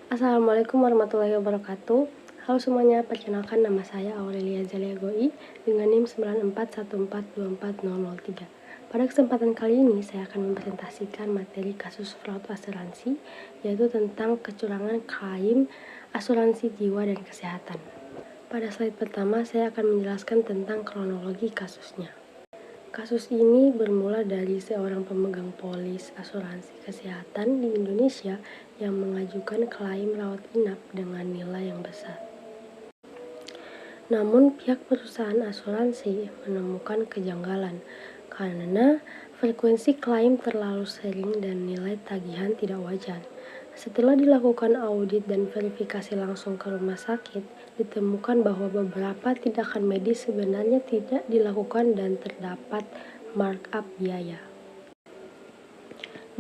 Assalamualaikum warahmatullahi wabarakatuh. Halo semuanya, perkenalkan nama saya Aurelia Zalia Goi dengan NIM 9414240003. Pada kesempatan kali ini saya akan mempresentasikan materi kasus fraud asuransi, yaitu tentang kecurangan klaim asuransi jiwa dan kesehatan. Pada slide pertama saya akan menjelaskan tentang kronologi kasusnya. Kasus ini bermula dari seorang pemegang polis asuransi kesehatan di Indonesia yang mengajukan klaim rawat inap dengan nilai yang besar. Namun pihak perusahaan asuransi menemukan kejanggalan karena frekuensi klaim terlalu sering dan nilai tagihan tidak wajar. Setelah dilakukan audit dan verifikasi langsung ke rumah sakit, ditemukan bahwa beberapa tindakan medis sebenarnya tidak dilakukan dan terdapat markup biaya.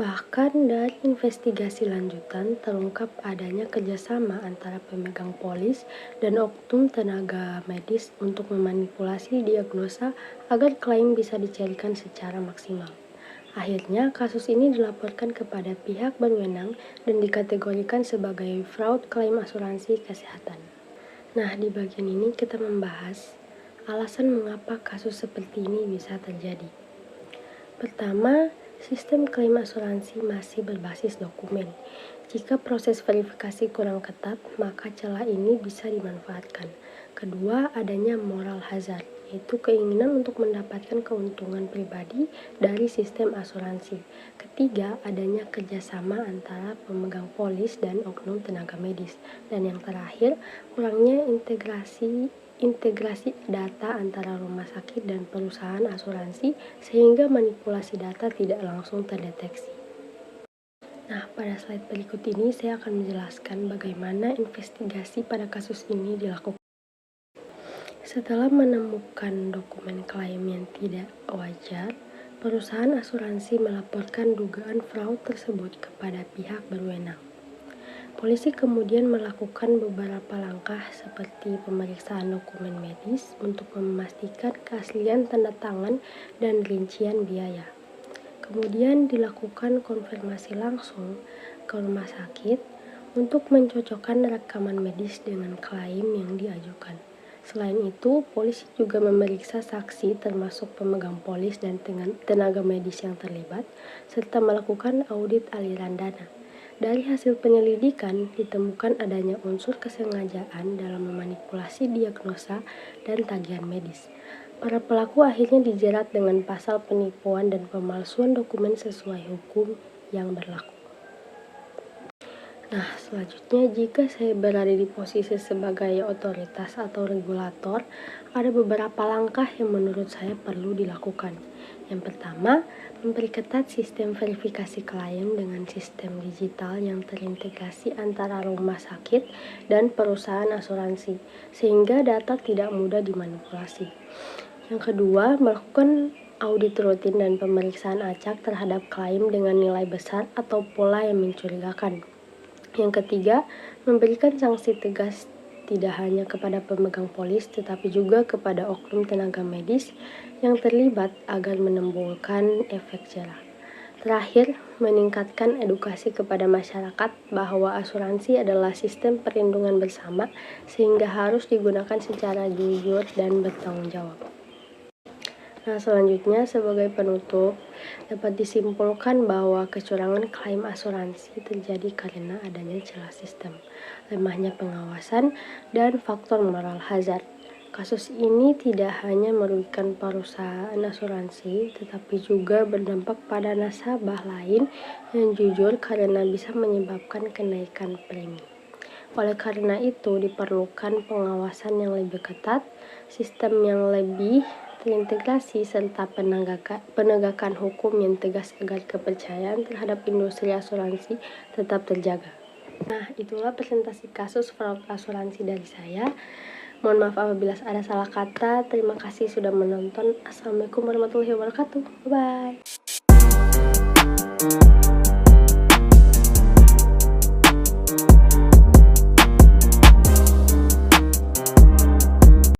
Bahkan dari investigasi lanjutan terungkap adanya kerjasama antara pemegang polis dan oknum tenaga medis untuk memanipulasi diagnosa agar klaim bisa dicarikan secara maksimal. Akhirnya, kasus ini dilaporkan kepada pihak berwenang dan dikategorikan sebagai fraud klaim asuransi kesehatan. Nah, di bagian ini kita membahas alasan mengapa kasus seperti ini bisa terjadi. Pertama, sistem klaim asuransi masih berbasis dokumen. Jika proses verifikasi kurang ketat, maka celah ini bisa dimanfaatkan. Kedua, adanya moral hazard, yaitu keinginan untuk mendapatkan keuntungan pribadi dari sistem asuransi. Ketiga, adanya kerjasama antara pemegang polis dan oknum tenaga medis. Dan yang terakhir, kurangnya integrasi data antara rumah sakit dan perusahaan asuransi sehingga manipulasi data tidak langsung terdeteksi. Nah, pada slide berikut ini saya akan menjelaskan bagaimana investigasi pada kasus ini dilakukan. Setelah menemukan dokumen klaim yang tidak wajar, perusahaan asuransi melaporkan dugaan fraud tersebut kepada pihak berwenang. Polisi kemudian melakukan beberapa langkah seperti pemeriksaan dokumen medis untuk memastikan keaslian tanda tangan dan rincian biaya. Kemudian dilakukan konfirmasi langsung ke rumah sakit untuk mencocokkan rekaman medis dengan klaim yang diajukan. Selain itu, polisi juga memeriksa saksi termasuk pemegang polis dan tenaga medis yang terlibat, serta melakukan audit aliran dana. Dari hasil penyelidikan, ditemukan adanya unsur kesengajaan dalam memanipulasi diagnosa dan tagihan medis. Para pelaku akhirnya dijerat dengan pasal penipuan dan pemalsuan dokumen sesuai hukum yang berlaku. Nah, selanjutnya jika saya berada di posisi sebagai otoritas atau regulator, ada beberapa langkah yang menurut saya perlu dilakukan. Yang pertama, memperketat sistem verifikasi klien dengan sistem digital yang terintegrasi antara rumah sakit dan perusahaan asuransi, sehingga data tidak mudah dimanipulasi. Yang kedua, melakukan audit rutin dan pemeriksaan acak terhadap klaim dengan nilai besar atau pola yang mencurigakan. Yang ketiga, memberikan sanksi tegas tidak hanya kepada pemegang polis tetapi juga kepada oknum tenaga medis yang terlibat agar menimbulkan efek jerah. Terakhir, meningkatkan edukasi kepada masyarakat bahwa asuransi adalah sistem perlindungan bersama sehingga harus digunakan secara jujur dan bertanggung jawab. Nah, selanjutnya sebagai penutup, dapat disimpulkan bahwa kecurangan klaim asuransi terjadi karena adanya celah sistem, lemahnya pengawasan, dan faktor moral hazard. Kasus ini tidak hanya merugikan perusahaan asuransi, tetapi juga berdampak pada nasabah lain yang jujur karena bisa menyebabkan kenaikan premi. Oleh karena itu, diperlukan pengawasan yang lebih ketat, sistem yang lebih terintegrasi, serta penegakan hukum yang tegas agar kepercayaan terhadap industri asuransi tetap terjaga. Nah, itulah presentasi kasus fraud asuransi dari saya. Mohon maaf apabila ada salah kata. Terima kasih sudah menonton. Assalamualaikum warahmatullahi wabarakatuh. Bye-bye.